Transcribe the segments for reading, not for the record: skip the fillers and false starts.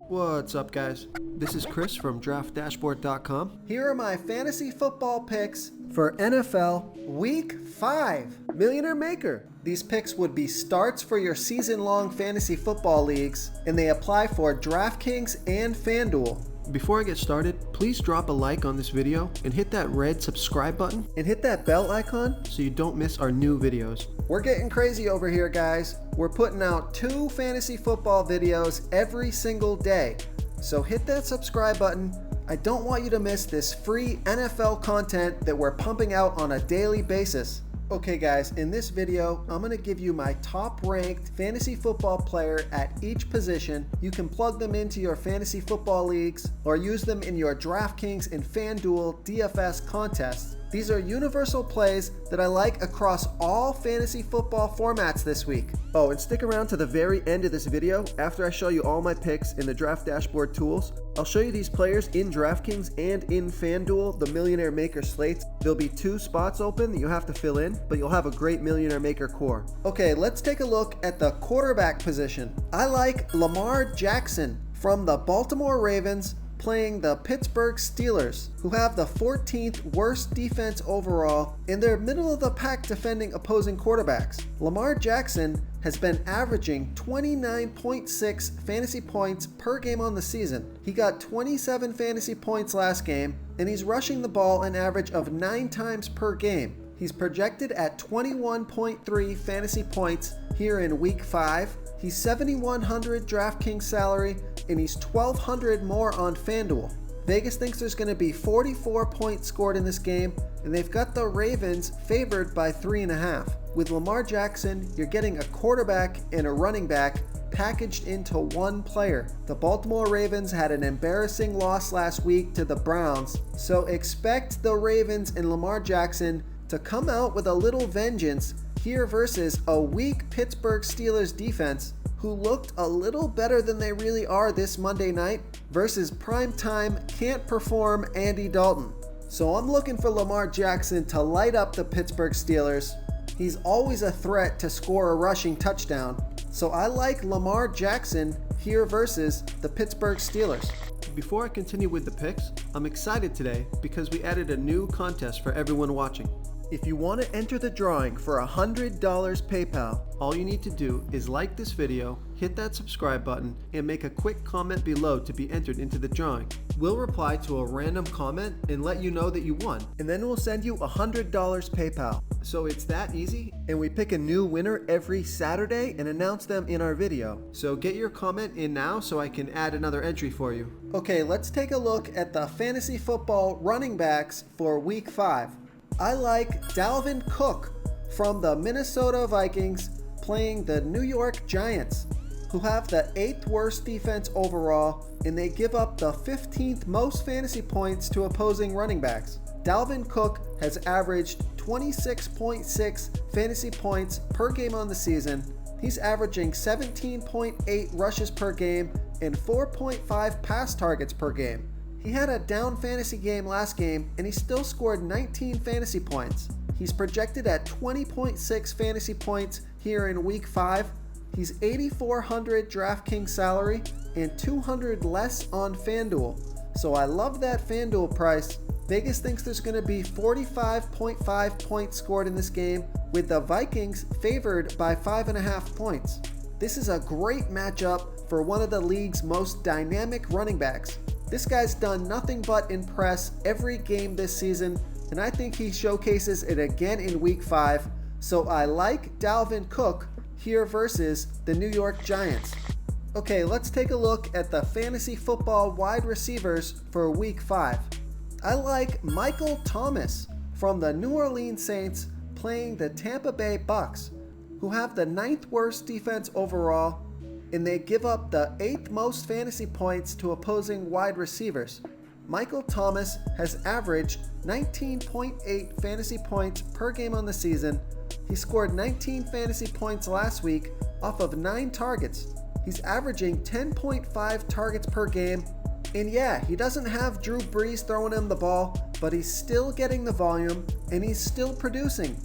What's up, guys? This is Chris from DraftDashboard.com. Here are my fantasy football picks for NFL Week 5 Millionaire Maker. These picks would be starts for your season-long fantasy football leagues, and they apply for DraftKings and FanDuel. Before I get started, please drop a like on this video and hit that red subscribe button and hit that bell icon so you don't miss our new videos. We're getting crazy over here, guys. We're putting out 2 fantasy football videos every single day. So hit that subscribe button. I don't want you to miss this free NFL content that we're pumping out on a daily basis. Okay guys, in this video, I'm going to give you my top ranked fantasy football player at each position. You can plug them into your fantasy football leagues or use them in your DraftKings and FanDuel DFS contests. These are universal plays that I like across all fantasy football formats this week. Oh, and stick around to the very end of this video. After I show you all my picks in the Draft Dashboard tools, I'll show you these players in DraftKings and in FanDuel, the Millionaire Maker slates. There'll be 2 spots open that you have to fill in, but you'll have a great Millionaire Maker core. Okay, let's take a look at the quarterback position. I like Lamar Jackson from the Baltimore Ravens, playing the Pittsburgh Steelers, who have the 14th worst defense overall, and they're middle of the pack defending opposing quarterbacks. Lamar Jackson has been averaging 29.6 fantasy points per game on the season. He got 27 fantasy points last game, and he's rushing the ball an average of 9 times per game. He's projected at 21.3 fantasy points here in Week 5. He's $7,100 DraftKings salary, and he's $1,200 more on FanDuel. Vegas thinks there's going to be 44 points scored in this game, and they've got the Ravens favored by 3.5. With Lamar Jackson, you're getting a quarterback and a running back packaged into one player. The Baltimore Ravens had an embarrassing loss last week to the Browns, so expect the Ravens and Lamar Jackson to come out with a little vengeance here versus a weak Pittsburgh Steelers defense who looked a little better than they really are this Monday night versus primetime can't perform Andy Dalton. So I'm looking for Lamar Jackson to light up the Pittsburgh Steelers. He's always a threat to score a rushing touchdown. So I like Lamar Jackson here versus the Pittsburgh Steelers. Before I continue with the picks, I'm excited today because we added a new contest for everyone watching. If you want to enter the drawing for $100 PayPal, all you need to do is like this video, hit that subscribe button, and make a quick comment below to be entered into the drawing. We'll reply to a random comment and let you know that you won, and then we'll send you $100 PayPal. So it's that easy, and we pick a new winner every Saturday and announce them in our video. So get your comment in now so I can add another entry for you. Okay, let's take a look at the fantasy football running backs for Week 5. I like Dalvin Cook from the Minnesota Vikings playing the New York Giants, who have the 8th worst defense overall, and they give up the 15th most fantasy points to opposing running backs. Dalvin Cook has averaged 26.6 fantasy points per game on the season. He's averaging 17.8 rushes per game and 4.5 pass targets per game. He had a down fantasy game last game, and he still scored 19 fantasy points. He's projected at 20.6 fantasy points here in Week 5. He's $8,400 DraftKings salary and $200 less on FanDuel. So I love that FanDuel price. Vegas thinks there's going to be 45.5 points scored in this game, with the Vikings favored by 5.5 points. This is a great matchup for one of the league's most dynamic running backs. This guy's done nothing but impress every game this season, and I think he showcases it again in Week 5. So I like Dalvin Cook here versus the New York Giants. Okay, let's take a look at the fantasy football wide receivers for Week 5. I like Michael Thomas from the New Orleans Saints playing the Tampa Bay Bucks, who have the 9th worst defense overall, and they give up the 8th most fantasy points to opposing wide receivers. Michael Thomas has averaged 19.8 fantasy points per game on the season. He scored 19 fantasy points last week off of 9 targets. He's averaging 10.5 targets per game. And yeah, he doesn't have Drew Brees throwing him the ball, but he's still getting the volume and he's still producing.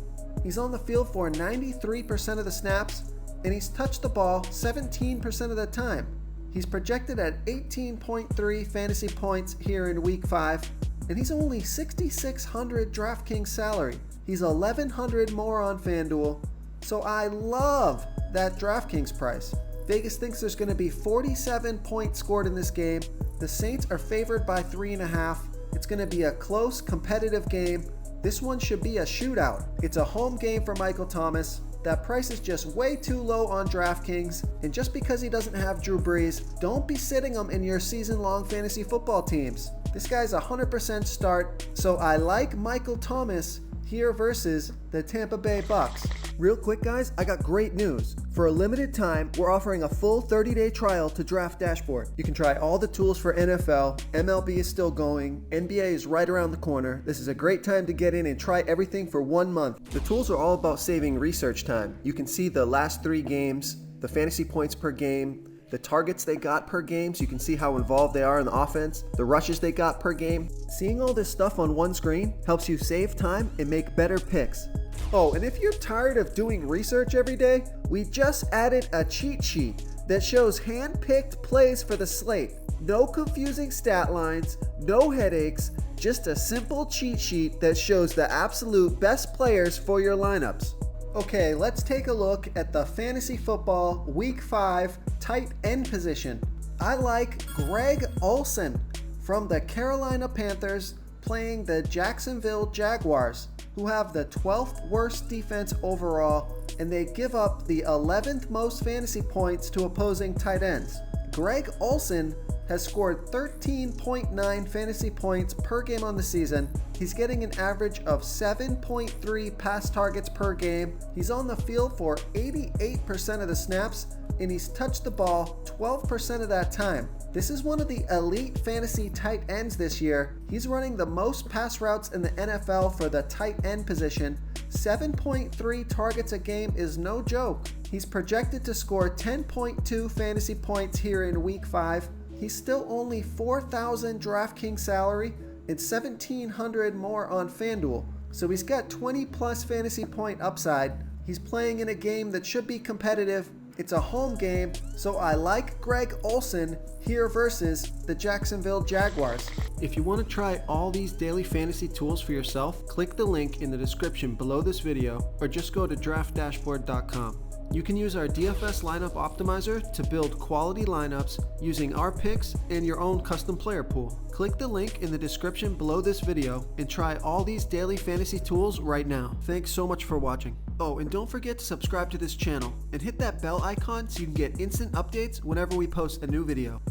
He's on the field for 93% of the snaps, and he's touched the ball 17% of the time. He's projected at 18.3 fantasy points here in week 5, and he's only 6,600 DraftKings salary. He's 1,100 more on FanDuel, so I love that DraftKings price. Vegas thinks there's going to be 47 points scored in this game. The Saints are favored by 3.5. It's going to be a close, competitive game. This one should be a shootout. It's a home game for Michael Thomas. That price is just way too low on DraftKings, and just because he doesn't have Drew Brees, don't be sitting him in your season-long fantasy football teams. This guy's 100% start, so I like Michael Thomas here versus the Tampa Bay Bucks. Real quick, guys, I got great news. For a limited time, we're offering a full 30-day trial to Draft Dashboard. You can try all the tools for NFL, MLB is still going, NBA is right around the corner. This is a great time to get in and try everything for 1 month. The tools are all about saving research time. You can see the last 3 games, the fantasy points per game, the targets they got per game, so you can see how involved they are in the offense, the rushes they got per game. Seeing all this stuff on one screen helps you save time and make better picks. Oh, and if you're tired of doing research every day, we just added a cheat sheet that shows hand-picked plays for the slate. No confusing stat lines, no headaches, just a simple cheat sheet that shows the absolute best players for your lineups. Okay, let's take a look at the Fantasy Football Week 5 tight end position. I like Greg Olson from the Carolina Panthers playing the Jacksonville Jaguars, who have the 12th worst defense overall, and they give up the 11th most fantasy points to opposing tight ends. Greg Olson has scored 13.9 fantasy points per game on the season. He's getting an average of 7.3 pass targets per game. He's on the field for 88% of the snaps, and he's touched the ball 12% of that time. This is one of the elite fantasy tight ends this year. He's running the most pass routes in the NFL for the tight end position. 7.3 targets a game is no joke. He's projected to score 10.2 fantasy points here in week 5. He's still only 4,000 DraftKings salary and 1,700 more on FanDuel. So he's got 20 plus fantasy point upside. He's playing in a game that should be competitive. It's a home game, so I like Greg Olson here versus the Jacksonville Jaguars. If you want to try all these daily fantasy tools for yourself, click the link in the description below this video or just go to draftdashboard.com. You can use our DFS lineup optimizer to build quality lineups using our picks and your own custom player pool. Click the link in the description below this video and try all these daily fantasy tools right now. Thanks so much for watching. Oh, and don't forget to subscribe to this channel and hit that bell icon so you can get instant updates whenever we post a new video.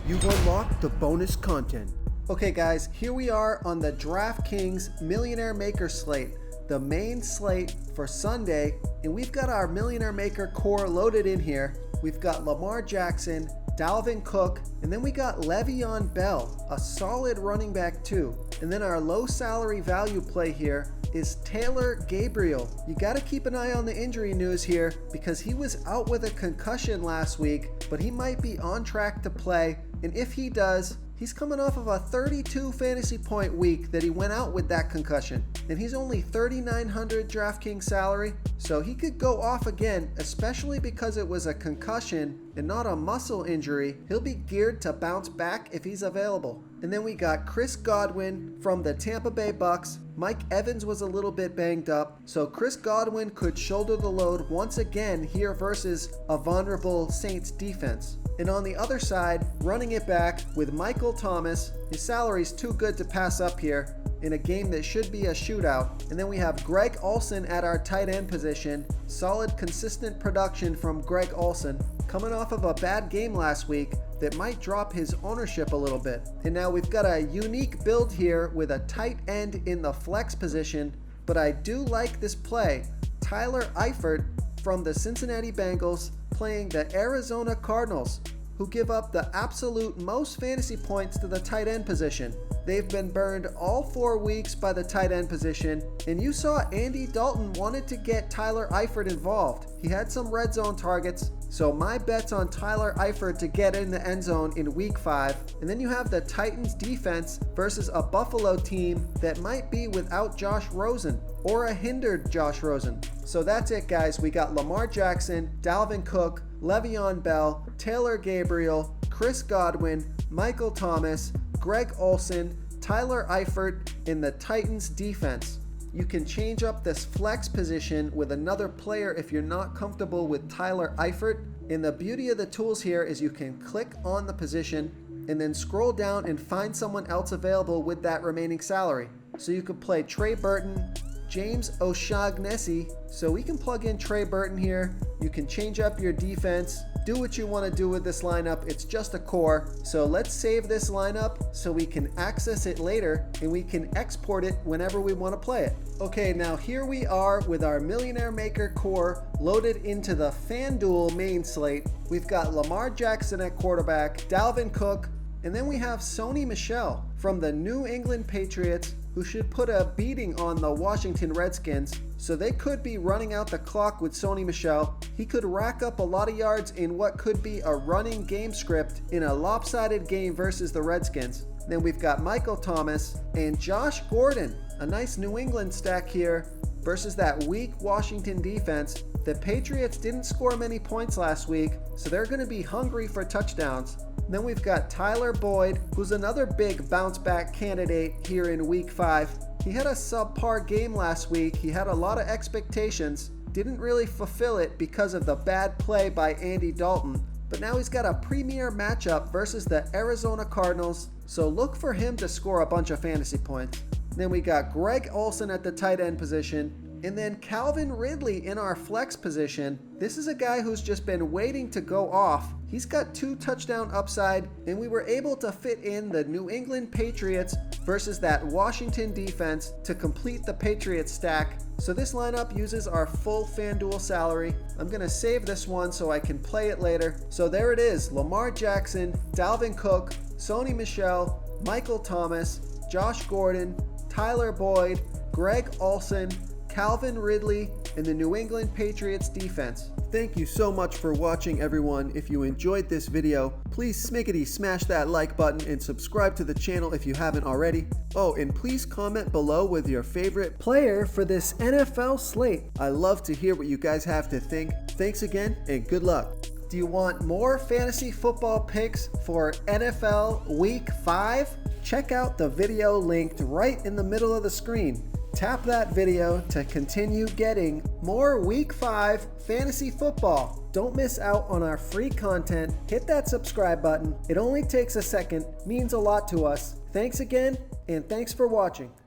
You've unlocked the bonus content. Okay guys, here we are on the DraftKings Millionaire Maker slate, the main slate for Sunday, and we've got our Millionaire Maker core loaded in here. We've got Lamar Jackson, Dalvin Cook, and then we got Le'Veon Bell, a solid running back too. And then our low salary value play here is Taylor Gabriel. You got to keep an eye on the injury news here because he was out with a concussion last week, but he might be on track to play, and if he does, he's coming off of a 32 fantasy point week that he went out with that concussion, and he's only 3,900 DraftKings salary, so he could go off again, especially because it was a concussion and not a muscle injury. He'll be geared to bounce back if he's available. And then we got Chris Godwin from the Tampa Bay Bucks. Mike Evans was a little bit banged up, so Chris Godwin could shoulder the load once again here versus a vulnerable Saints defense. And on the other side, running it back with Michael Thomas. His salary's too good to pass up here in a game that should be a shootout. And then we have Greg Olson at our tight end position. Solid, consistent production from Greg Olson, coming off of a bad game last week that might drop his ownership a little bit. And now we've got a unique build here with a tight end in the flex position, but I do like this play. Tyler Eifert from the Cincinnati Bengals playing the Arizona Cardinals, who give up the absolute most fantasy points to the tight end position. They've been burned all 4 weeks by the tight end position, and you saw Andy Dalton wanted to get Tyler Eifert involved. He had some red zone targets, so my bet's on Tyler Eifert to get in the end zone in week 5. And then you have the Titans defense versus a Buffalo team that might be without Josh Rosen or a hindered Josh Rosen. So that's it guys, we got Lamar Jackson, Dalvin Cook, Le'Veon Bell, Taylor Gabriel, Chris Godwin, Michael Thomas, Greg Olson, Tyler Eifert in the Titans defense. You can change up this flex position with another player if you're not comfortable with Tyler Eifert. And the beauty of the tools here is you can click on the position and then scroll down and find someone else available with that remaining salary. So you could play Trey Burton, James O'Shaughnessy. So we can plug in Trey Burton here. You can change up your defense. Do what you want to do with this lineup. It's just a core. So let's save this lineup so we can access it later and we can export it whenever we want to play it. Okay, now here we are with our Millionaire Maker core loaded into the FanDuel main slate. We've got Lamar Jackson at quarterback, Dalvin Cook, and then we have Sony Michel from the New England Patriots, who should put a beating on the Washington Redskins. So they could be running out the clock with Sony Michel. He could rack up a lot of yards in what could be a running game script in a lopsided game versus the Redskins. Then we've got Michael Thomas and Josh Gordon, a nice New England stack here versus that weak Washington defense. The Patriots didn't score many points last week, so they're going to be hungry for touchdowns. Then we've got Tyler Boyd, who's another big bounce back candidate here in week 5. He had a subpar game last week. He had a lot of expectations, didn't really fulfill it because of the bad play by Andy Dalton. But now he's got a premier matchup versus the Arizona Cardinals, so look for him to score a bunch of fantasy points. Then we got Greg Olson at the tight end position, and then Calvin Ridley in our flex position. This is a guy who's just been waiting to go off. He's got 2 touchdown upside, and we were able to fit in the New England Patriots versus that Washington defense to complete the Patriots stack. So this lineup uses our full FanDuel salary. I'm going to save this one so I can play it later. So there it is: Lamar Jackson, Dalvin Cook, Sony Michel, Michael Thomas, Josh Gordon, Tyler Boyd, Greg Olson, Calvin Ridley, and the New England Patriots defense. Thank you so much for watching, everyone. If you enjoyed this video, please smickety smash that like button and subscribe to the channel if you haven't already. Oh, and please comment below with your favorite player for this NFL slate. I love to hear what you guys have to think. Thanks again and good luck. Do you want more fantasy football picks for NFL Week 5? Check out the video linked right in the middle of the screen. Tap that video to continue getting more Week 5 fantasy football. Don't miss out on our free content. Hit that subscribe button. It only takes a second, means a lot to us. Thanks again, and thanks for watching.